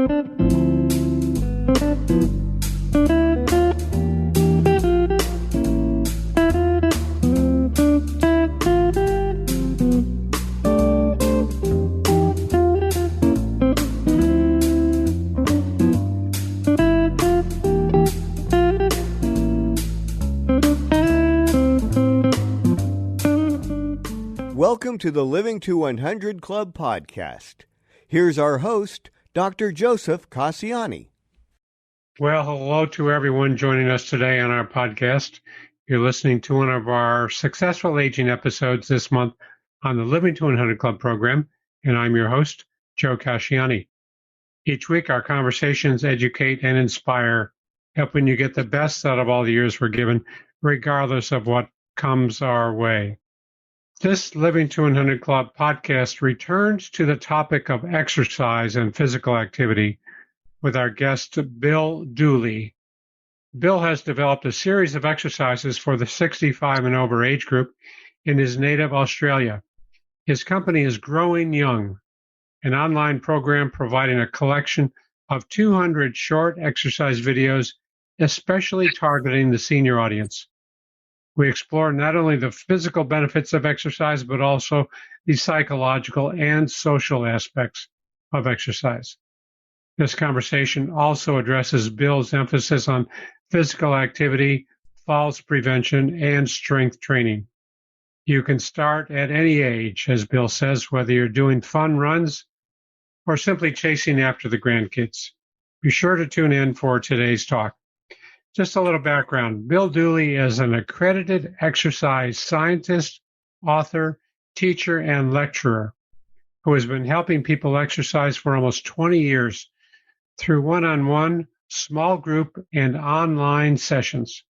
Welcome to the Living to 100 Club podcast. Here's our host, Dr. Joseph Cassiani. Well, hello to everyone joining us today on our podcast. You're listening to one of our successful aging episodes this month on the Living to 100 Club program, and I'm your host, Joe Cassiani. Each week, our conversations educate and inspire, helping you get the best out of all the years we're given, regardless of what comes our way. This Living to 100 Club podcast returns to the topic of exercise and physical activity with our guest, Bill Dooley. Bill has developed a series of exercises for the 65 and over age group in his native Australia. His company is Growing Young, an online program providing a collection of 200 short exercise videos, especially targeting the senior audience. We explore not only the physical benefits of exercise, but also the psychological and social aspects of exercise. This conversation also addresses Bill's emphasis on physical activity, falls prevention, and strength training. You can start at any age, as Bill says, whether you're doing fun runs or simply chasing after the grandkids. Be sure to tune in for today's talk. Just a little background. Bill Dooley is an accredited exercise scientist, author, teacher, and lecturer who has been helping people exercise for almost 20 years through one-on-one, small group, and online sessions.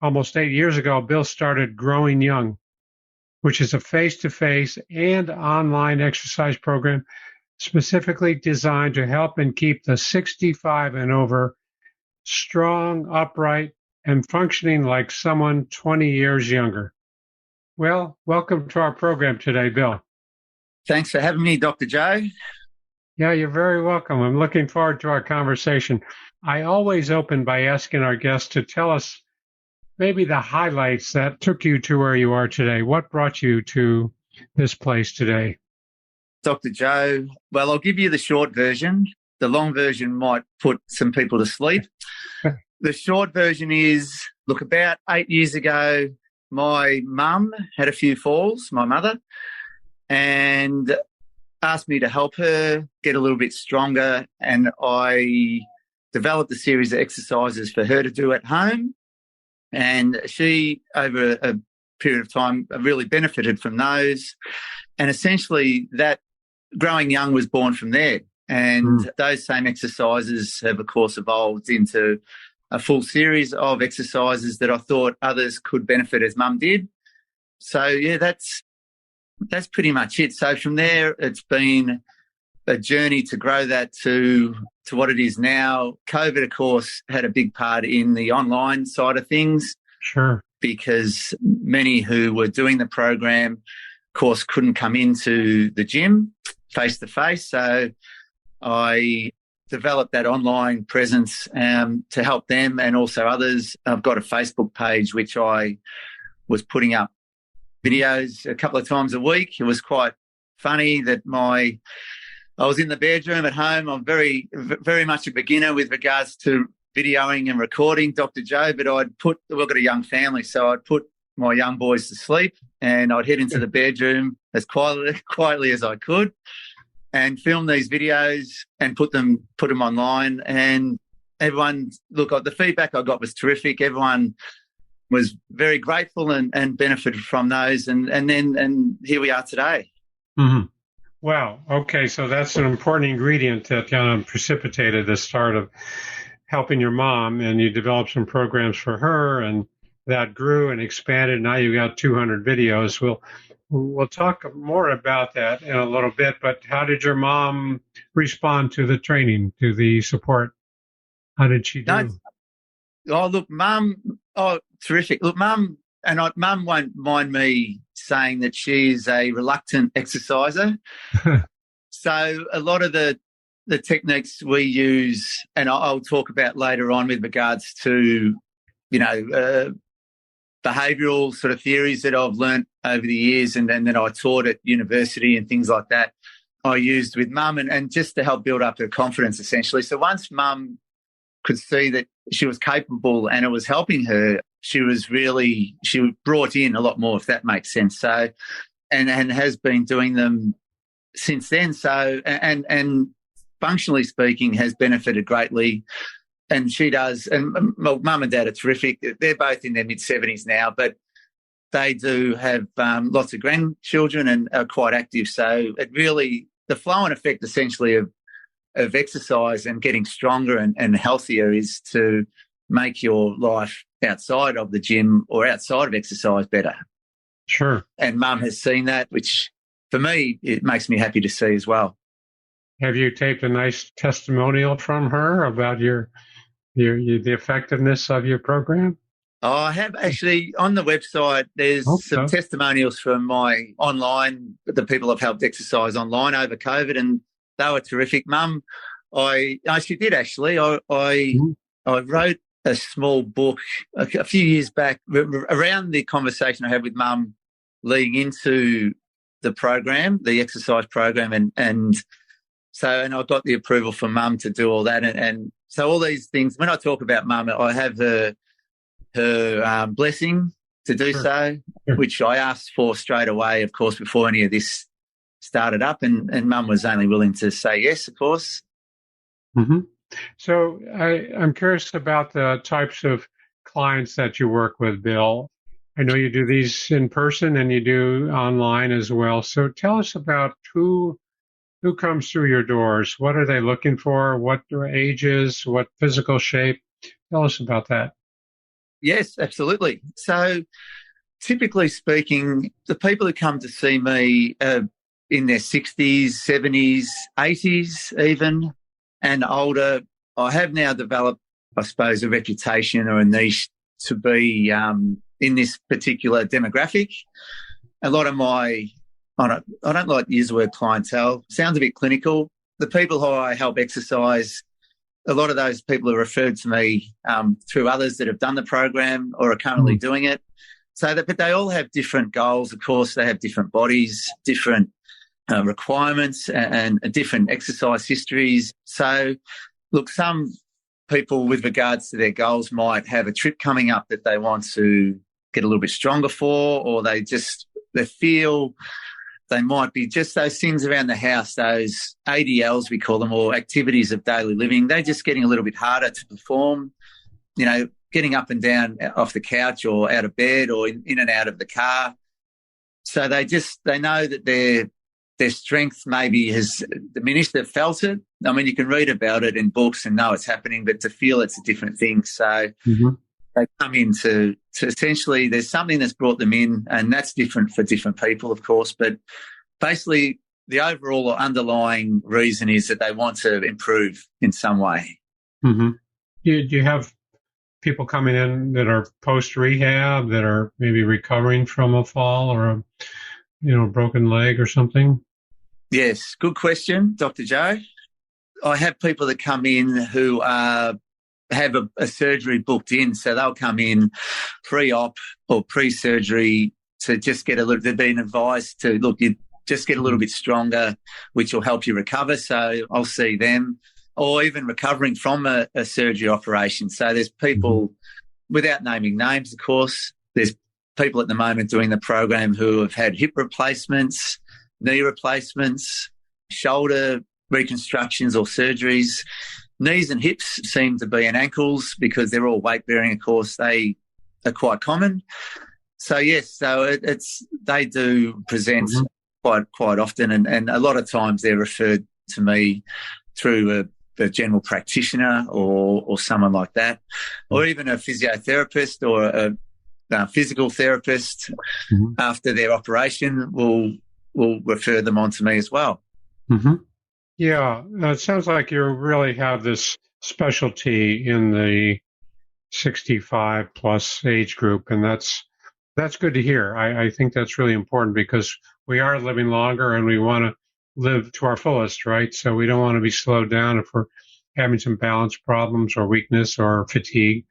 Almost 8 years ago, Bill started Growing Young, which is a face-to-face and online exercise program specifically designed to help and keep the 65 and over strong, upright, and functioning like someone 20 years younger. Well, welcome to our program today, Bill. Thanks for having me, Dr. Joe. Yeah, you're very welcome. I'm looking forward to our conversation. I always open by asking our guests to tell us maybe the highlights that took you to where you are today. What brought you to this place today? Dr. Joe, well, I'll give you the short version. The long version might put some people to sleep. The short version is, look, about 8 years ago, my mum had a few falls, my mother, and asked me to help her get a little bit stronger. And I developed a series of exercises for her to do at home. And she, over a period of time, really benefited from those. And essentially that Growing Young was born from there. And those same exercises have, of course, evolved into a full series of exercises that I thought others could benefit as Mum did. So, yeah, that's pretty much it. So from there, it's been a journey to grow that to what it is now. COVID, of course, had a big part in the online side of things. Sure. Because many who were doing the program, of course, couldn't come into the gym face-to-face. So I developed that online presence to help them and also others. I've got a Facebook page which I was putting up videos a couple of times a week. It was quite funny that I was in the bedroom at home. I'm very, very much a beginner with regards to videoing and recording, Dr. Joe, but we've got a young family, so I'd put my young boys to sleep and I'd head into the bedroom as quietly as I could and film these videos and put them online. And everyone, look, the feedback I got was terrific. Everyone was very grateful and benefited from those. And here we are today. Mm-hmm. Wow. Okay. So that's an important ingredient that kind of precipitated the start of helping your mom, and you developed some programs for her, and that grew and expanded. Now you've got 200 videos. We'll talk more about that in a little bit, but how did your mom respond to the training, to the support? How did she do? Terrific. Look, Mum won't mind me saying that she's a reluctant exerciser. So a lot of the the techniques we use, and I'll talk about later on with regards to, behavioural sort of theories that I've learnt over the years and that I taught at university and things like that, I used with Mum and just to help build up her confidence, essentially. So once Mum could see that she was capable and it was helping her, she brought in a lot more, if that makes sense. So, and has been doing them since then. So, and functionally speaking, has benefited greatly. And she does. And Mum and Dad are terrific. They're both in their mid-70s now, but they do have lots of grandchildren and are quite active. So it really, the flow and effect essentially of exercise and getting stronger and healthier is to make your life outside of the gym or outside of exercise better. Sure. And Mum has seen that, which for me, it makes me happy to see as well. Have you taped a nice testimonial from her about the effectiveness of your program? Oh, I have actually on the website. There's some testimonials from the people I've helped exercise online over COVID, and they were terrific. Mum, she did actually. I wrote a small book a few years back around the conversation I had with Mum leading into the program, the exercise program, and I got the approval from Mum to do all that, and so all these things. When I talk about Mum, I have her blessing to do so, which I asked for straight away, of course, before any of this started up, and Mum was only willing to say yes, of course. Mm-hmm. So I'm curious about the types of clients that you work with, Bill. I know you do these in person and you do online as well. So tell us about who comes through your doors. What are they looking for? What their ages? What physical shape? Tell us about that. Yes, absolutely. So typically speaking, the people who come to see me are in their 60s, 70s, 80s even, and older. I have now developed, I suppose, a reputation or a niche to be in this particular demographic. A lot of I don't like to use the word clientele. Sounds a bit clinical. The people who I help exercise, a lot of those people are referred to me through others that have done the program or are currently doing it. But they all have different goals. Of course, they have different bodies, different requirements and different exercise histories. So, look, some people with regards to their goals might have a trip coming up that they want to get a little bit stronger for, or they feel they might be just those things around the house, those ADLs we call them, or activities of daily living. They're just getting a little bit harder to perform, getting up and down off the couch or out of bed or in and out of the car. So they know that their strength maybe has diminished. They've felt it. I mean, you can read about it in books and know it's happening, but to feel it's a different thing. So they come in to essentially there's something that's brought them in, and that's different for different people, of course. But basically the overall or underlying reason is that they want to improve in some way. Mm-hmm. Do you have people coming in that are post-rehab, that are maybe recovering from a fall or a broken leg or something? Yes, good question, Dr. Joe. I have people that come in who have a surgery booked in, so they'll come in pre-op or pre-surgery to just get they've been advised to, look, you just get a little bit stronger, which will help you recover. So I'll see them, or even recovering from a surgery operation. So there's people, without naming names, of course, there's people at the moment doing the program who have had hip replacements, knee replacements, shoulder reconstructions or surgeries. Knees and hips seem to be, and ankles, because they're all weight-bearing, of course, they are quite common. So, yes, they do present quite often, and a lot of times they're referred to me through a general practitioner or someone like that, or even a physiotherapist or a physical therapist after their operation will refer them on to me as well. Mm-hmm. Yeah, it sounds like you really have this specialty in the 65 plus age group, and that's good to hear. I think that's really important because we are living longer and we want to live to our fullest, right? So we don't want to be slowed down if we're having some balance problems or weakness or fatigue.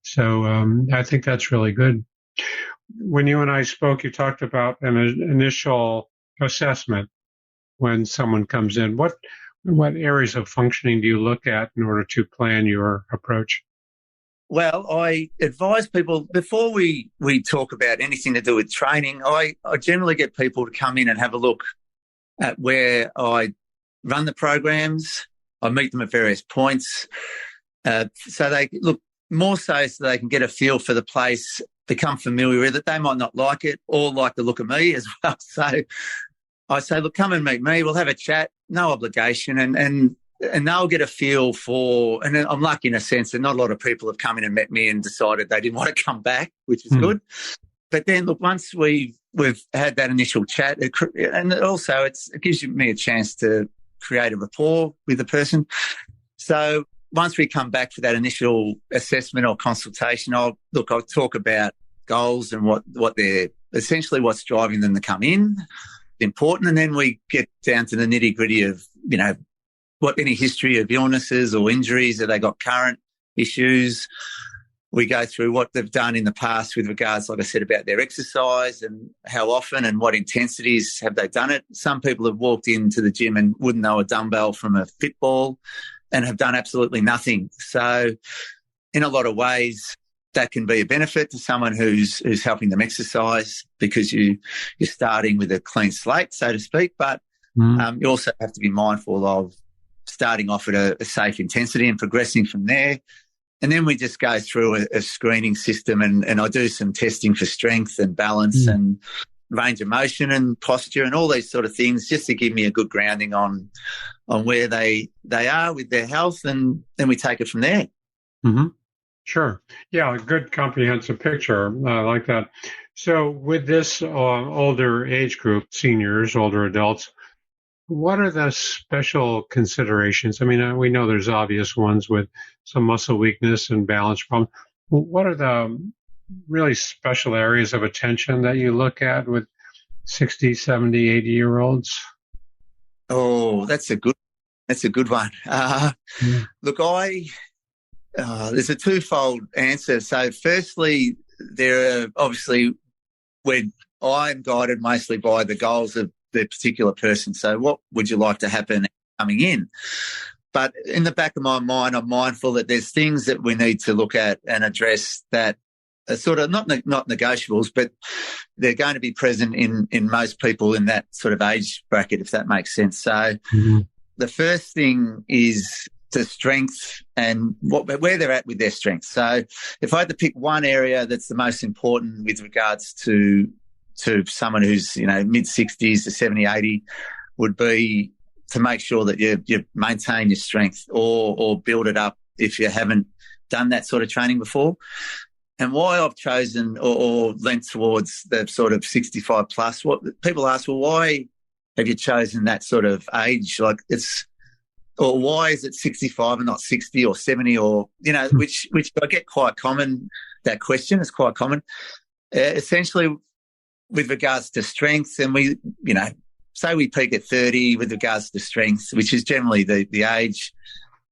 So I think that's really good. When you and I spoke, you talked about an initial assessment when someone comes in. What areas of functioning do you look at in order to plan your approach? Well, I advise people before we talk about anything to do with training, I generally get people to come in and have a look at where I run the programs. I meet them at various points. So they look more so they can get a feel for the place, become familiar with it. They might not like it or like the look of me as well. So I say, look, come and meet me. We'll have a chat, no obligation, and they'll get a feel for, and I'm lucky in a sense that not a lot of people have come in and met me and decided they didn't want to come back, which is good. But then, look, once we've had that initial chat, and also it gives me a chance to create a rapport with the person. So once we come back for that initial assessment or consultation, I'll talk about goals and what they're essentially what's driving them to come in, important, and then we get down to the nitty gritty of, what any history of illnesses or injuries, have they got current issues. We go through what they've done in the past with regards, like I said, about their exercise and how often and what intensities have they done it. Some people have walked into the gym and wouldn't know a dumbbell from a fitball and have done absolutely nothing. So in a lot of ways, that can be a benefit to someone who's helping them exercise because you're starting with a clean slate, so to speak. But you also have to be mindful of starting off at a safe intensity and progressing from there. And then we just go through a screening system and I do some testing for strength and balance and range of motion and posture and all these sort of things just to give me a good grounding on where they are with their health, and then we take it from there. Mm-hmm. Sure. Yeah, a good comprehensive picture. I like that. So with this older age group, seniors, older adults, what are the special considerations? I mean, we know there's obvious ones with some muscle weakness and balance problems. What are the really special areas of attention that you look at with 60, 70, 80-year-olds? Oh, that's a good one. Look, there's a twofold answer. So firstly, there are obviously when I'm guided mostly by the goals of the particular person. So what would you like to happen coming in? But in the back of my mind, I'm mindful that there's things that we need to look at and address that are sort of not negotiables, but they're going to be present in most people in that sort of age bracket, if that makes sense. So the first thing is the strength and where they're at with their strength. So if I had to pick one area that's the most important with regards to someone who's, mid-60s to 70, 80, would be to make sure that you maintain your strength or build it up if you haven't done that sort of training before. And why I've chosen or leant towards the sort of 65 plus, what people ask, well, why have you chosen that sort of age? Or why is it 65 and not 60 or 70 or, which I get quite common, that question is quite common. Essentially, with regards to strength, and we, say we peak at 30 with regards to strength, which is generally the age.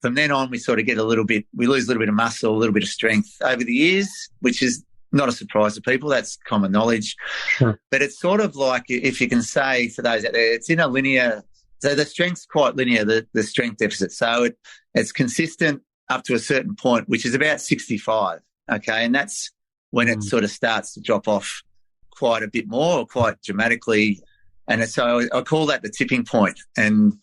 From then on, we sort of we lose a little bit of muscle, a little bit of strength over the years, which is not a surprise to people. That's common knowledge. Sure. But it's sort of like, if you can say for those out there, it's in a linear, so the strength's quite linear, the strength deficit. So it's consistent up to a certain point, which is about 65. Okay. And that's when it sort of starts to drop off quite a bit more or quite dramatically. And so I call that the tipping point. And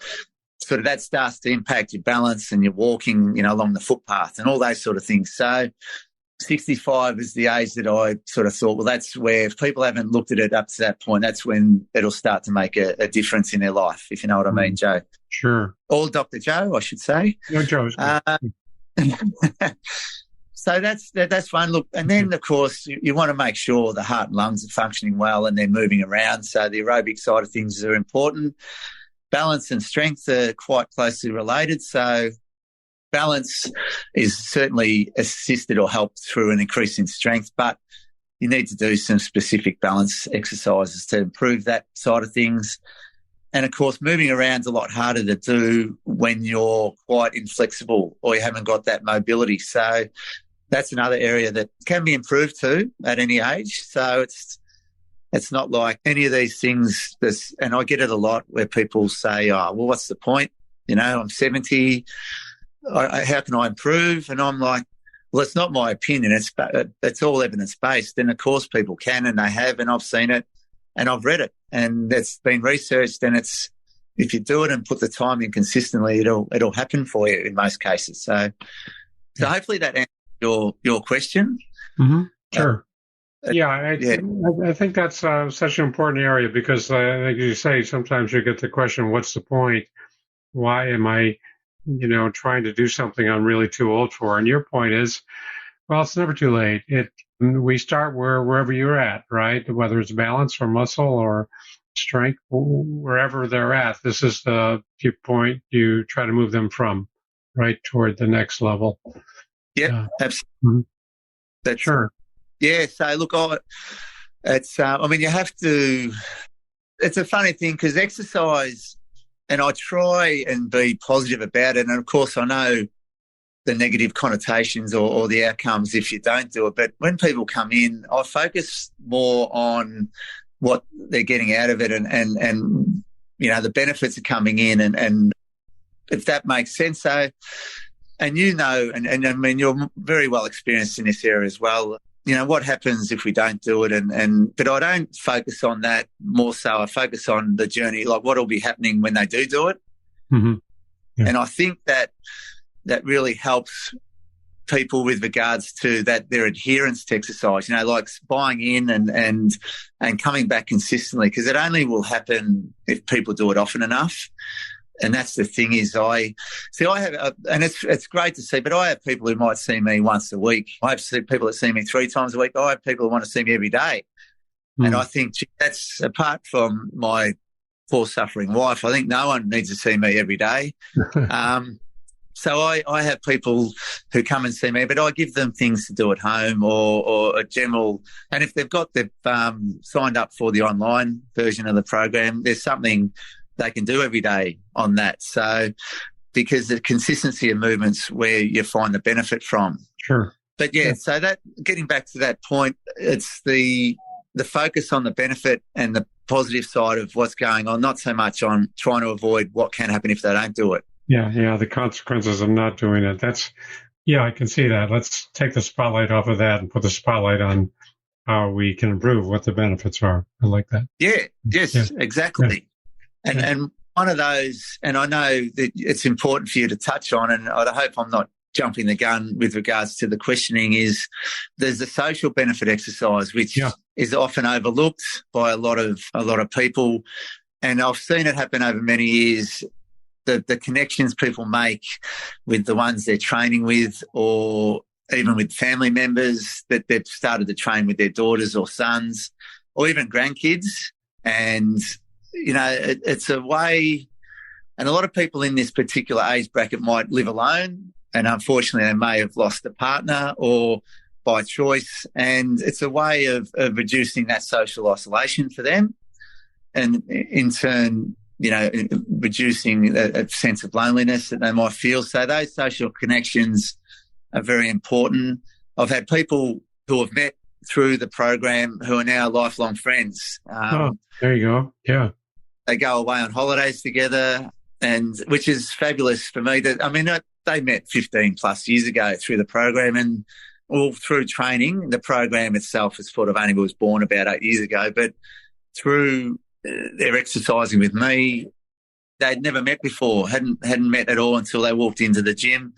sort of that starts to impact your balance and your walking, along the footpath and all those sort of things. So 65 is the age that I sort of thought, well, that's where if people haven't looked at it up to that point, that's when it'll start to make a difference in their life, if you know what I mean, Joe. Sure. Or Dr. Joe, I should say. No, Joe's So that's fun. Look, and then, of course, you want to make sure the heart and lungs are functioning well and they're moving around. So the aerobic side of things are important. Balance and strength are quite closely related. So balance is certainly assisted or helped through an increase in strength, but you need to do some specific balance exercises to improve that side of things. And, of course, moving around's a lot harder to do when you're quite inflexible or you haven't got that mobility. So that's another area that can be improved too at any age. So it's not like any of these things, and I get it a lot where people say, oh, well, what's the point? You know, I'm 70. How can I improve? And I'm like, well, it's not my opinion. It's all evidence-based. And, of course, people can, and they have, and I've seen it and I've read it, and it's been researched, and if you do it and put the time in consistently, it'll happen for you in most cases. So hopefully that answers your question. Mm-hmm. Sure. I think that's such an important area because, like you say, sometimes you get the question, what's the point? Why am I, trying to do something I'm really too old for? And your point is, well, it's never too late. We start wherever you're at, right? Whether it's balance or muscle or strength, wherever they're at, this is the point you try to move them from, right, toward the next level. Yeah, absolutely. Mm-hmm. That's sure. Yeah, so look, you have to, it's a funny thing because exercise, and I try and be positive about it, and of course I know the negative connotations or the outcomes if you don't do it, but when people come in, I focus more on what they're getting out of it and the benefits are coming in and if that makes sense. So, and and I mean, you're very well experienced in this area as well. What happens if we don't do it? But I don't focus on that more so. I focus on the journey, like what will be happening when they do it. Mm-hmm. Yeah. And I think that really helps people with regards to their adherence to exercise, like buying in and coming back consistently, because it only will happen if people do it often enough. And that's the thing is I have, and it's great to see, but I have people who might see me once a week. I have people that see me 3 times a week. I have people who want to see me every day. Mm. And I think that's apart from my poor suffering wife. I think no one needs to see me every day. So I have people who come and see me, but I give them things to do at home or a general, and if they've signed up for the online version of the program, there's something they can do every day on that. So because the consistency of movements where you find the benefit from. Sure. But so that getting back to that point, it's the focus on the benefit and the positive side of what's going on, not so much on trying to avoid what can happen if they don't do it. Yeah, the consequences of not doing it. I can see that. Let's take the spotlight off of that and put the spotlight on how we can improve, what the benefits are. I like that. Yeah, yes, exactly. Yeah. And one of those, and I know that it's important for you to touch on, and I hope I'm not jumping the gun with regards to the questioning, is there's the social benefit exercise, which is often overlooked by a lot of people. And I've seen it happen over many years. The connections people make with the ones they're training with, or even with family members that they've started to train with their daughters or sons, or even grandkids. And, it's a way, and a lot of people in this particular age bracket might live alone, and unfortunately they may have lost a partner or by choice. And it's a way of reducing that social isolation for them. And in turn, reducing a sense of loneliness that they might feel. So those social connections are very important. I've had people who have met through the program who are now lifelong friends. There you go. Yeah. They go away on holidays together, and which is fabulous for me. They met 15 plus years ago through the program, and all through training. The program itself was born about 8 years ago, but through they're exercising with me. They'd never met before, hadn't met at all until they walked into the gym,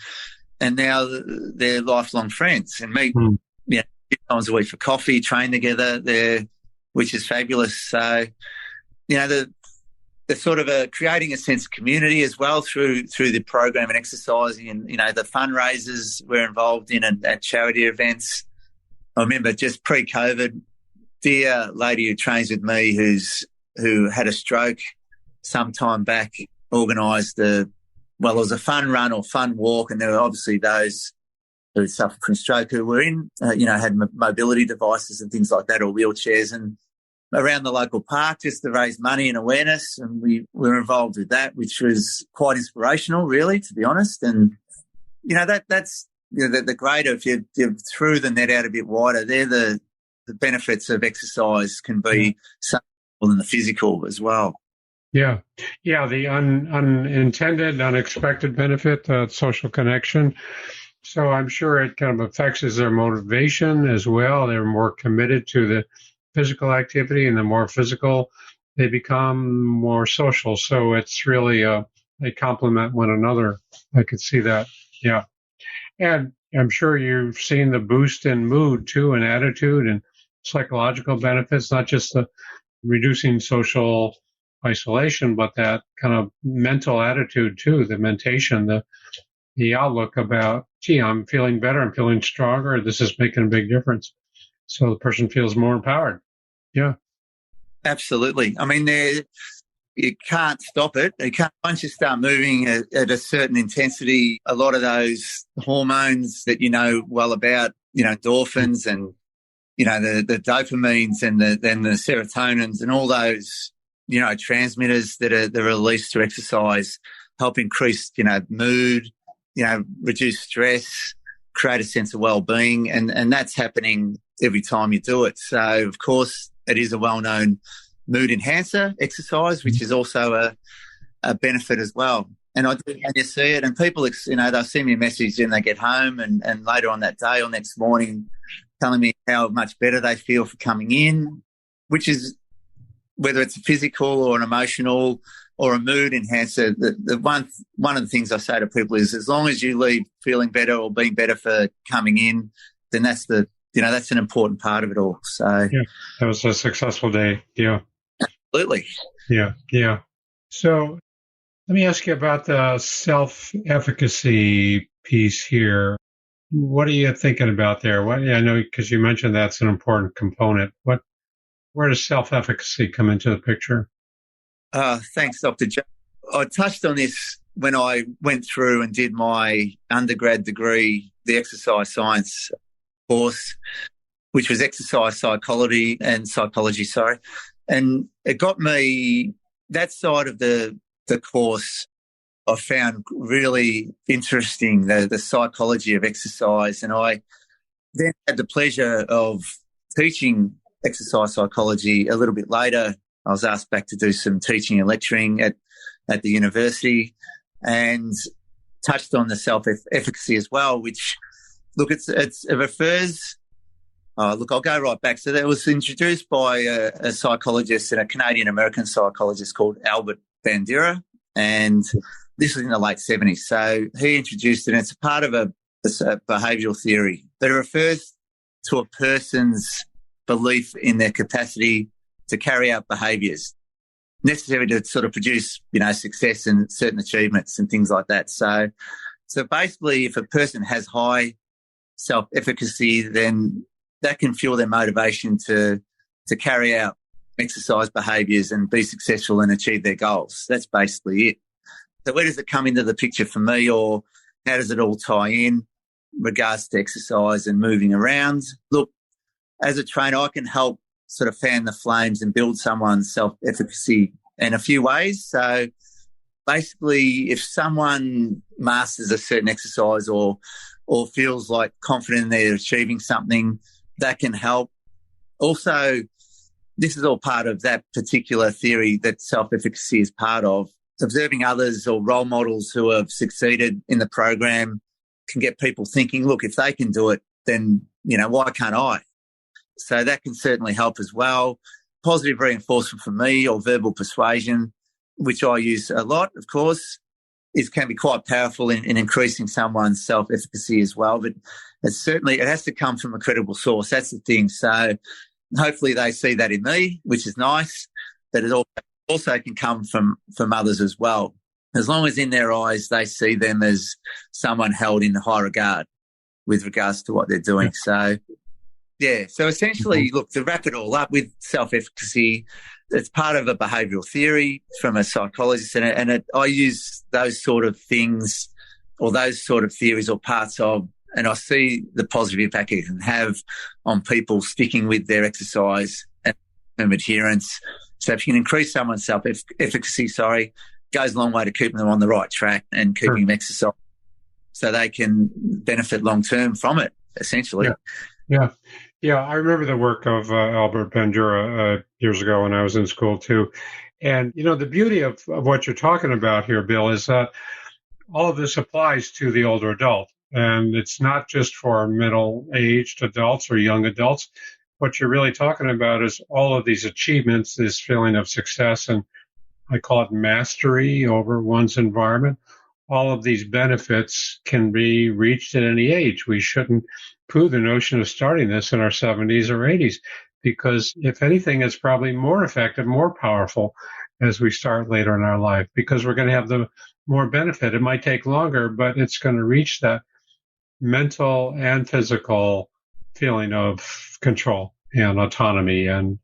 and now they're lifelong friends and meet, 2 times a week for coffee, train together there, which is fabulous. So, the sort of creating a sense of community as well through the program and exercising, and the fundraisers we're involved in and at charity events. I remember just pre-COVID, dear lady who trains with me who had a stroke some time back, organised it was a fun run or fun walk, and there were obviously those who suffered from stroke who were had mobility devices and things like that, or wheelchairs, and around the local park just to raise money and awareness, and we were involved with that, which was quite inspirational, really, to be honest. And that's the greater if you threw the net out a bit wider. They're the benefits of exercise can be so more than the physical as well. Yeah, the unintended, unexpected benefit, social connection. So I'm sure it kind of affects their motivation as well. They're more committed to the physical activity, and the more physical they become, more social. So it's really they complement one another. I could see that. Yeah. And I'm sure you've seen the boost in mood too, and attitude and psychological benefits, not just the reducing social isolation, but that kind of mental attitude too, the mentation, the outlook about, gee, I'm feeling better, I'm feeling stronger, this is making a big difference. So the person feels more empowered. Yeah. Absolutely. I mean, you can't stop it. Once you start moving at a certain intensity, a lot of those hormones that you know well about, endorphins and, the dopamines and the serotonins and all those, transmitters that are released through exercise help increase, mood, reduce stress, create a sense of well-being. And that's happening every time you do it. So, of course, it is a well-known mood enhancer exercise, which is also a benefit as well. And you see it, and people, they'll send me a message and they get home and later on that day or next morning telling me how much better they feel for coming in, which is whether it's a physical or an emotional or a mood enhancer. The one of the things I say to people is, as long as you leave feeling better or being better for coming in, then that's that's an important part of it all. So yeah, that was a successful day. Yeah. Absolutely. Yeah. So let me ask you about the self-efficacy piece here. What are you thinking about there? I know because you mentioned that's an important component. Where does self-efficacy come into the picture? Thanks, Dr. Joe. I touched on this when I went through and did my undergrad degree, the exercise science course, which was exercise psychology. And it got me, that side of the course I found really interesting, the psychology of exercise. And I then had the pleasure of teaching exercise psychology a little bit later. I was asked back to do some teaching and lecturing at the university and touched on the self-efficacy as well, which, look, it refers... look, I'll go right back. So that was introduced by a psychologist and a Canadian-American psychologist called Albert Bandura, and this was in the late 70s. So he introduced it, and it's a part of a behavioural theory, but it refers to a person's belief in their capacity to carry out behaviours necessary to sort of produce, success and certain achievements and things like that. So basically, if a person has high self-efficacy, then that can fuel their motivation to carry out exercise behaviours and be successful and achieve their goals. That's basically it. So where does it come into the picture for me, or how does it all tie in regards to exercise and moving around? Look, as a trainer, I can help sort of fan the flames and build someone's self-efficacy in a few ways. So basically, if someone masters a certain exercise or feels like confident they're achieving something, that can help. Also, this is all part of that particular theory that self-efficacy is part of. Observing others or role models who have succeeded in the program can get people thinking, look, if they can do it, then, why can't I? So that can certainly help as well. Positive reinforcement for me, or verbal persuasion, which I use a lot, of course, can be quite powerful in increasing someone's self-efficacy as well. But it has to come from a credible source. That's the thing. So hopefully they see that in me, which is nice, but it also can come from others as well, as long as in their eyes they see them as someone held in high regard with regards to what they're doing. So, yeah. So essentially, look, to wrap it all up with self-efficacy, it's part of a behavioural theory from a psychologist, and I use those sort of things or those sort of theories or parts of, and I see the positive impact it can have on people sticking with their exercise and long-term adherence. So if you can increase someone's self-efficacy, goes a long way to keeping them on the right track and keeping them exercise so they can benefit long-term from it, essentially. Yeah. I remember the work of Albert Bandura years ago when I was in school too. And, the beauty of what you're talking about here, Bill, is that all of this applies to the older adult. And it's not just for middle-aged adults or young adults. What you're really talking about is all of these achievements, this feeling of success, and I call it mastery over one's environment. All of these benefits can be reached at any age. We shouldn't poo the notion of starting this in our 70s or 80s, because if anything, it's probably more effective, more powerful as we start later in our life, because we're going to have the more benefit. It might take longer, but it's going to reach that mental and physical feeling of control and autonomy and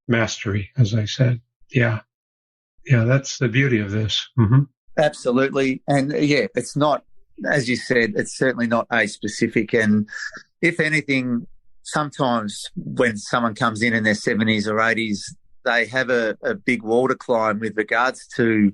mastery, as I said. Yeah, that's the beauty of this. Mm-hmm. Absolutely. And it's not, as you said, it's certainly not age specific. And if anything, sometimes when someone comes in their 70s or 80s, they have a big wall to climb with regards to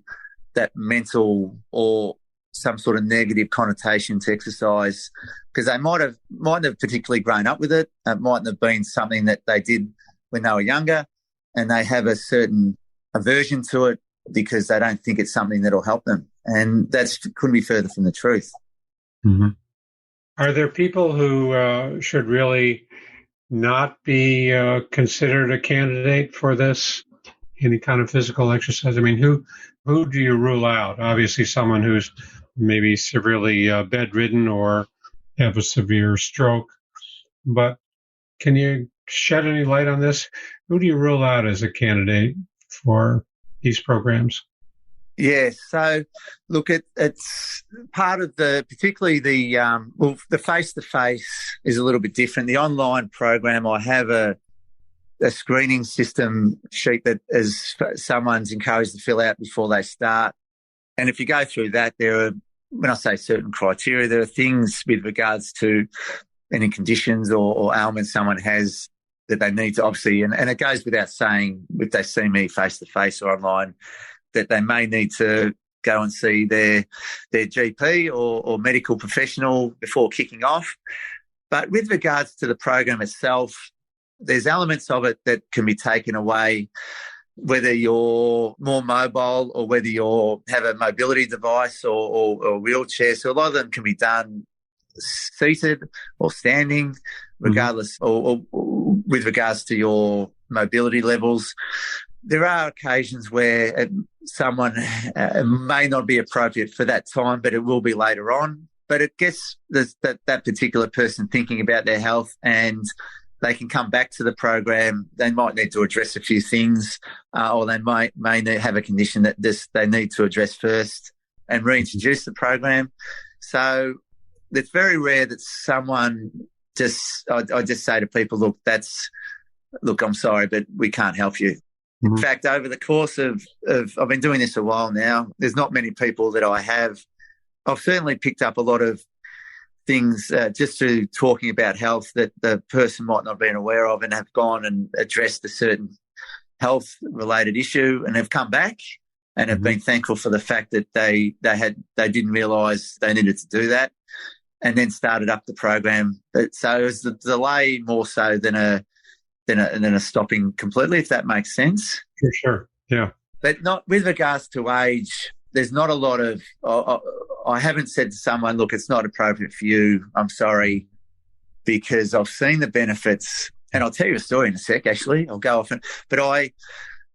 that mental or some sort of negative connotation to exercise, because they mightn't have particularly grown up with it. It mightn't have been something that they did when they were younger, and they have a certain aversion to it because they don't think it's something that'll help them. And that couldn't be further from the truth. Mm-hmm. Are there people who should really not be considered a candidate for this, any kind of physical exercise? I mean, who do you rule out? Obviously, someone who's maybe severely bedridden or have a severe stroke. But can you shed any light on this? Who do you rule out as a candidate for these programs? Yeah, so look, it's part of particularly the face-to-face is a little bit different. The online program, I have a screening system sheet that someone's encouraged to fill out before they start. And if you go through that, there are, when I say certain criteria, there are things with regards to any conditions or ailments someone has that they need to obviously, and it goes without saying, if they see me face-to-face or online, that they may need to go and see their GP or medical professional before kicking off. But with regards to the program itself, there's elements of it that can be taken away, whether you're more mobile or whether you have a mobility device or wheelchair. So a lot of them can be done seated or standing, regardless, or with regards to your mobility levels. There are occasions where someone may not be appropriate for that time, but it will be later on. But it gets that particular person thinking about their health, and they can come back to the program. They might need to address a few things, or they may have a condition that they need to address first and reintroduce the program. So it's very rare that someone I just say to people, look, I'm sorry, but we can't help you. In fact, over the course of I've been doing this a while now, there's not many people that I've certainly picked up a lot of things just through talking about health that the person might not have been aware of, and have gone and addressed a certain health-related issue and have come back and have been thankful for the fact that they didn't realise they needed to do that, and then started up the program. So it was the delay more so than a stopping completely, if that makes sense. For sure, yeah. But not with regards to age. There's not a lot of. I haven't said to someone, "Look, it's not appropriate for you. I'm sorry," because I've seen the benefits, and I'll tell you a story in a sec. Actually, I'll go off, but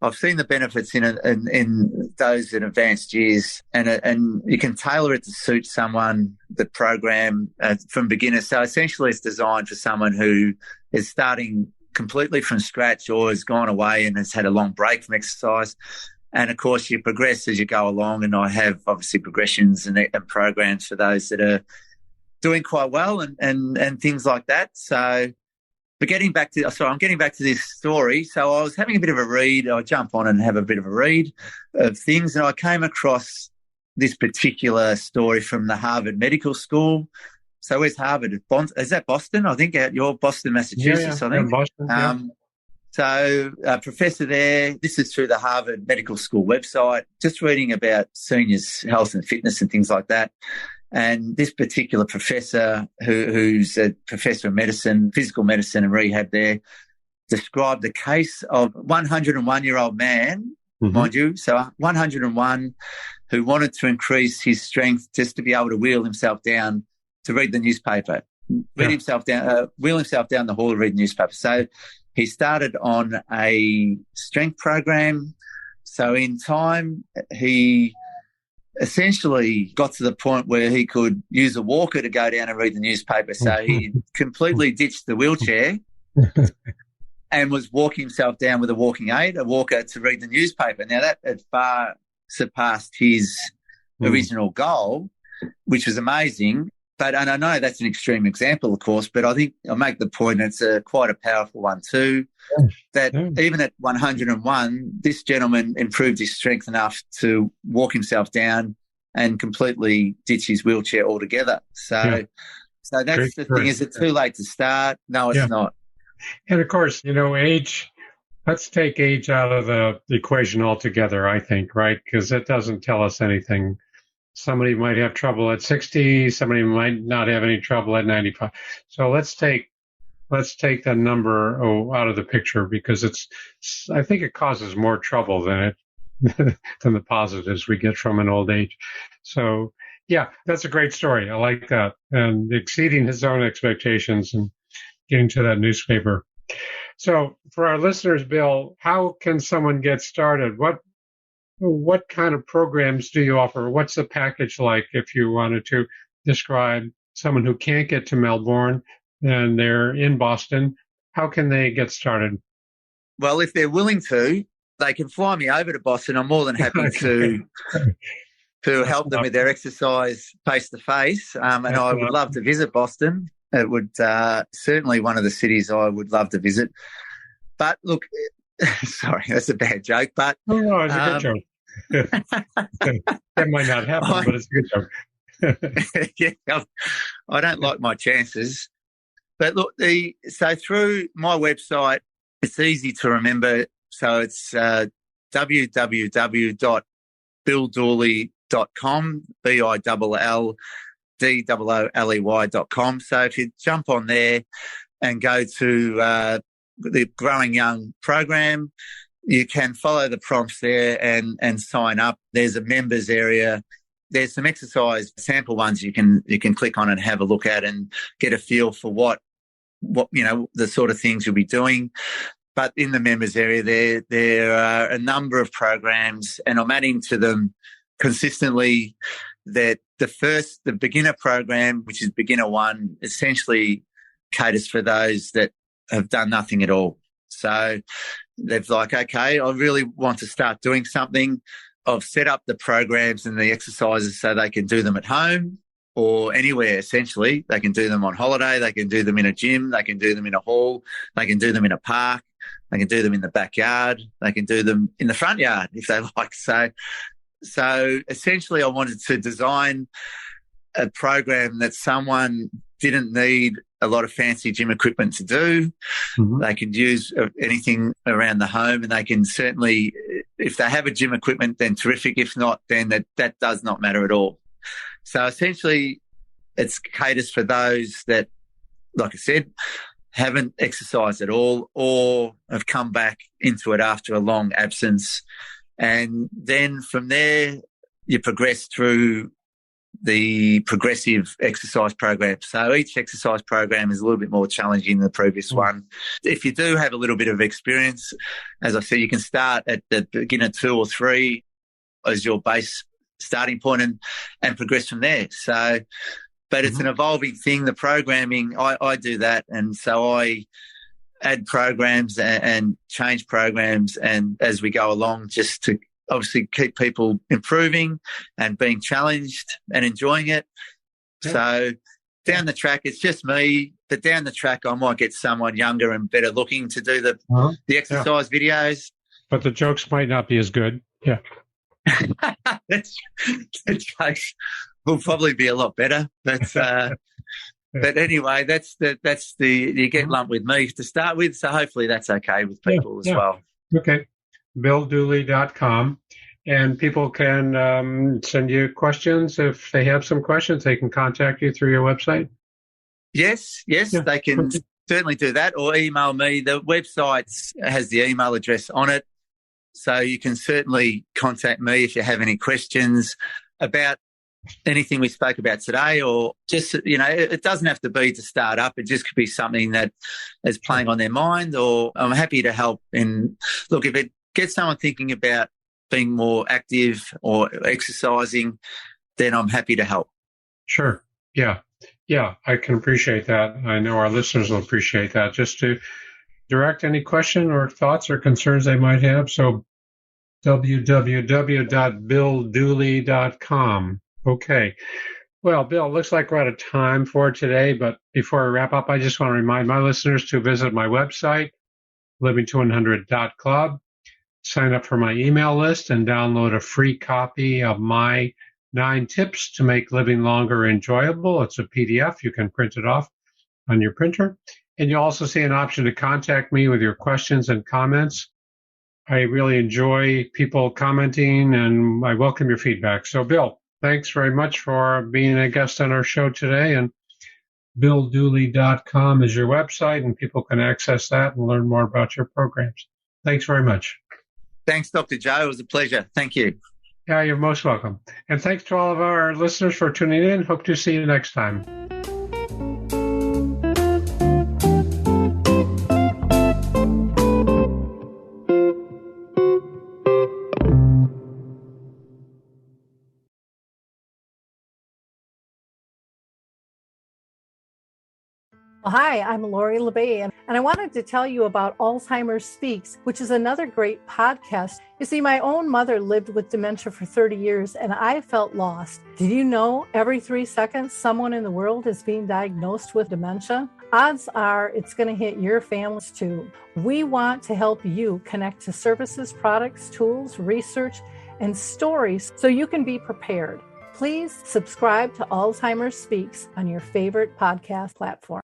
I've seen the benefits in those in advanced years, and you can tailor it to suit someone. The program from beginners, so essentially, it's designed for someone who is starting completely from scratch or has gone away and has had a long break from exercise. And of course, you progress as you go along. And I have obviously progressions and programs for those that are doing quite well and things like that. So, but I'm getting back to this story. So I was having a bit of a read. I jump on and have a bit of a read of things, and I came across this particular story from the Harvard Medical School. So where's Harvard? Is that Boston? I think you're Boston, Massachusetts, yeah, I think. Boston, yeah. So a professor there, this is through the Harvard Medical School website, just reading about seniors' health and fitness and things like that. And this particular professor, who's a professor of medicine, physical medicine and rehab there, described the case of a 101-year-old man, mind you, so 101, who wanted to increase his strength just to be able to wheel himself down to read the newspaper, wheel himself down the hall to read the newspaper. So he started on a strength program. So in time, he essentially got to the point where he could use a walker to go down and read the newspaper. So he completely ditched the wheelchair and was walking himself down with a walking aid, a walker, to read the newspaper. Now, that had far surpassed his original goal, which was amazing. And I know that's an extreme example, of course, but I think I'll make the point, it's quite a powerful one too, that even at 101, this gentleman improved his strength enough to walk himself down and completely ditch his wheelchair altogether. So that's the thing. Is it too late to start? No, it's not. And of course, age, let's take age out of the equation altogether, I think, right? Because it doesn't tell us anything. Somebody might have trouble at 60. Somebody might not have any trouble at 95. So let's take that number out of the picture, because I think it causes more trouble than the positives we get from an old age. So yeah, that's a great story. I like that. And exceeding his own expectations and getting to that newspaper. So for our listeners, Bill, how can someone get started? What kind of programs do you offer? What's the package like if you wanted to describe someone who can't get to Melbourne and they're in Boston? How can they get started? Well, if they're willing to, they can fly me over to Boston. I'm more than happy to help them with their exercise face-to-face. And I would love to visit Boston. It would certainly one of the cities I would love to visit. But look, sorry, that's a bad joke, but... No, it's a good joke. That might not happen, but it's a good joke. I don't like my chances. But look, so through my website, it's easy to remember. So it's www.billdooley.com, BILLDOOLEY.com. So if you jump on there and go to the Growing Young program, you can follow the prompts there and sign up. There's a members area. There's some exercise sample ones you can click on and have a look at and get a feel for what the sort of things you'll be doing. But in the members area there are a number of programs, and I'm adding to them consistently. That the beginner program, which is beginner one, essentially caters for those that have done nothing at all. So they've okay, I really want to start doing something. I've set up the programs and the exercises so they can do them at home or anywhere, essentially. They can do them on holiday. They can do them in a gym. They can do them in a hall. They can do them in a park. They can do them in the backyard. They can do them in the front yard if they like. So essentially I wanted to design a program that someone didn't need a lot of fancy gym equipment to do. They can use anything around the home, and they can certainly, if they have a gym equipment, then terrific. If not, then that does not matter at all. So essentially it's caters for those that, like I said, haven't exercised at all or have come back into it after a long absence. And then from there, you progress through the progressive exercise program. So each exercise program is a little bit more challenging than the previous one. If you do have a little bit of experience, as I said, you can start at the beginner 2 or 3 as your base starting point and progress from there. So, but it's an evolving thing. The programming, I do that. And so I add programs and change programs and as we go along, just to obviously keep people improving and being challenged and enjoying it. So down the track, it's just me, but down the track, I might get someone younger and better looking to do the exercise videos. But the jokes might not be as good. Yeah. The jokes will probably be a lot better, but But anyway, that's the you get lumped with me to start with, so hopefully that's okay with people as well. Okay. BillDooley.com. And people can send you questions. If they have some questions, they can contact you through your website? Yes, they can certainly do that, or email me. The website has the email address on it, so you can certainly contact me if you have any questions about anything we spoke about today, or just, it doesn't have to be to start up. It just could be something that is playing on their mind, or I'm happy to help. And look, if it gets someone thinking about being more active or exercising, then I'm happy to help. Sure. Yeah, I can appreciate that. I know our listeners will appreciate that. Just to direct any question or thoughts or concerns they might have. So www.billdooley.com. Okay. Well, Bill, looks like we're out of time for today, but before I wrap up, I just want to remind my listeners to visit my website, living200.club, sign up for my email list, and download a free copy of my 9 tips to make living longer enjoyable. It's a PDF. You can print it off on your printer. And you'll also see an option to contact me with your questions and comments. I really enjoy people commenting, and I welcome your feedback. So, Bill, thanks very much for being a guest on our show today. And BillDooley.com is your website, and people can access that and learn more about your programs. Thanks very much. Thanks, Dr. Joe. It was a pleasure. Thank you. Yeah, you're most welcome. And thanks to all of our listeners for tuning in. Hope to see you next time. Hi, I'm Lori LeBay, and I wanted to tell you about Alzheimer's Speaks, which is another great podcast. You see, my own mother lived with dementia for 30 years, and I felt lost. Did you know every 3 seconds someone in the world is being diagnosed with dementia? Odds are it's going to hit your families too. We want to help you connect to services, products, tools, research, and stories so you can be prepared. Please subscribe to Alzheimer's Speaks on your favorite podcast platform.